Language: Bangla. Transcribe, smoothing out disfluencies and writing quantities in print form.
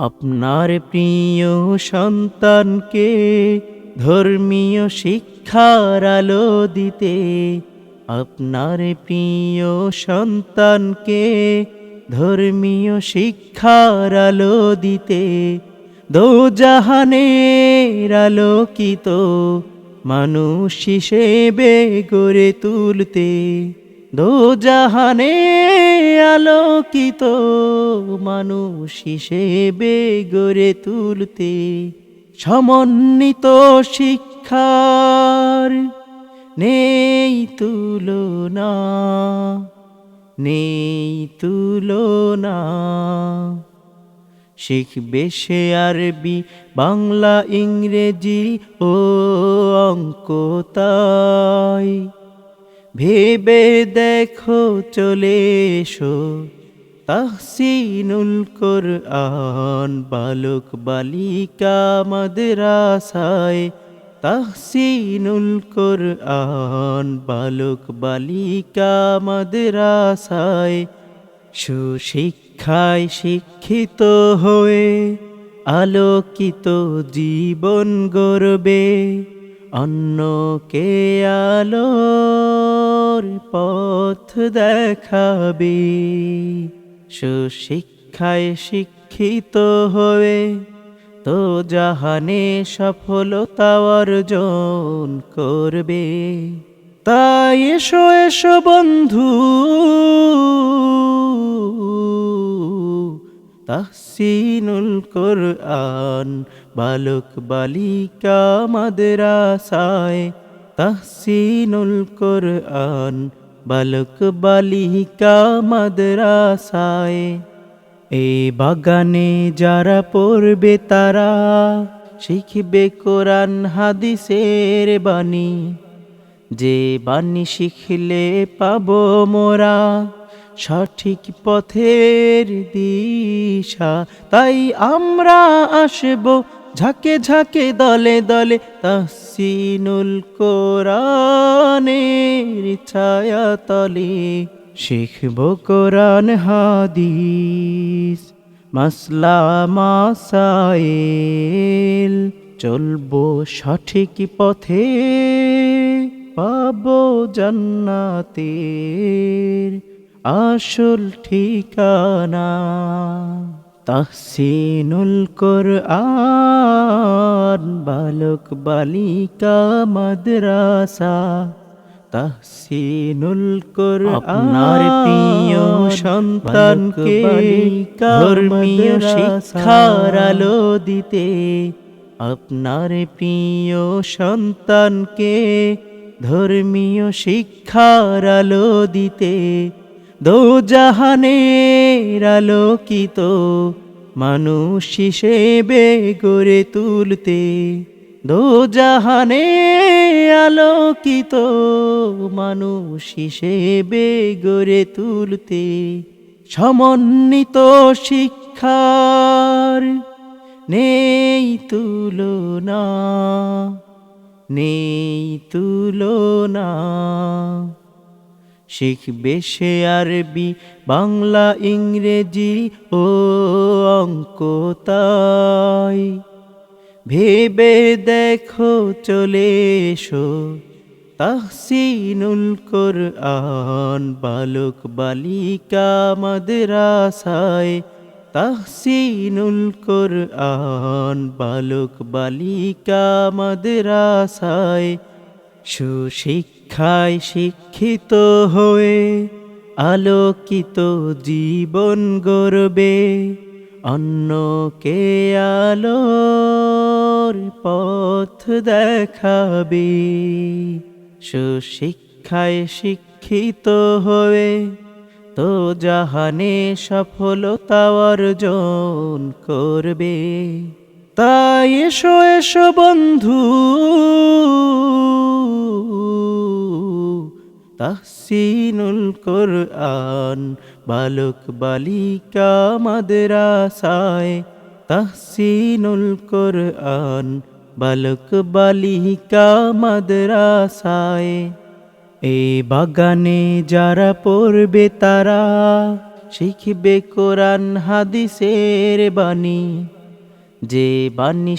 আপনার প্রিয় সন্তানকে ধর্মীয় শিক্ষার আলো দিতে, আপনার প্রিয় সন্তানকে ধর্মীয় শিক্ষার আলো দিতে, দোজাহানের আলোকিত মানুষ হিসেবে গড়ে তুলতে, দোজাহানে আলোকিত মানুষ হিসেবে গড়ে তুলতে, সমন্বিত শিক্ষার নেই তুলনা, নেই তুলনা। শিখবে সে আরবি, বাংলা, ইংরেজি ও অঙ্ক, তাই ভেবে দেখো চলে এসো তাহসিনুল কোরআন বালক বালিকা মাদ্রাসায়, তাহসিনুল কোরআন বালক বালিকা মাদ্রাসায়। সুশিক্ষায় শিক্ষিত হয়ে আলোকিত জীবন গড়বে, অন্যকে আলোর পথ দেখাবে। সুশিক্ষায় শিক্ষিত হয়ে তো জাহানে সফলতা অর্জন করবে। তাই এসো এসো বন্ধু, তাহসিনুল কোরআন বালক বালিকা মাদ্রাসায়, তাহসিনুল কোরআন বালক বালিকা মাদ্রাসায়। এই বাগানে যারা পড়বে তারা শিখবে কোরআন হাদিসের বাণী, যে বাণী শিখলে পাবো মোরা সঠিক পথের দিশা। তাই আমরা আসবো ঝাঁকে ঝাঁকে দলে দলে তাহসিনুল কোরআনের ছায়া তলে, শিখবো কোরআন হাদিস মাসলা মাসাইল, চলবো সঠিক পথে পাবো জান্নাতের আসল ঠিকানা। তাহসিনুল কোরআন বালক বালিকা মাদ্রাসা, তাহসিনুল কোরআন আপনার প্রিয় সন্তানকে ধর্মীয় শিক্ষার আলো দিতে, আপনার প্রিয় সন্তানকে ধর্মীয় শিক্ষার আলো দিতে, দোজাহানের আলোকিত মানুষ হিসেবে গড়ে তুলতে, দোজাহানে আলোকিত মানুষ হিসেবে গড়ে তুলতে, সমন্বিত শিক্ষার নেই তুলনা, নেই তুলনা। শিখবে সে আরবি, বাংলা, ইংরেজি ও অঙ্ক, তাই ভেবে দেখো চলে এসো তাহসিনুল কোরআন বালক বালিকা মাদ্রাসায়, তাহসিনুল কোরআন বালক বালিকা মাদ্রাসায়। সুশিক্ষায় শিক্ষিত হয়ে আলোকিত জীবন গড়বে, অন্যকে আলোর পথ দেখাবে। সুশিক্ষায় শিক্ষিত হয়ে তো জাহানে সফলতা অর্জন করবে। তাই এসো এসো বন্ধু, তাহসিনুল কোরআন বালক বালিকা মাদ্রাসায়, তাহসিনুল কোরআন বালক বালিকা মাদ্রাসায়। এই বাগানে যারা পড়বে তারা শিখবে কোরআন হাদিসের বাণী, যে বাণী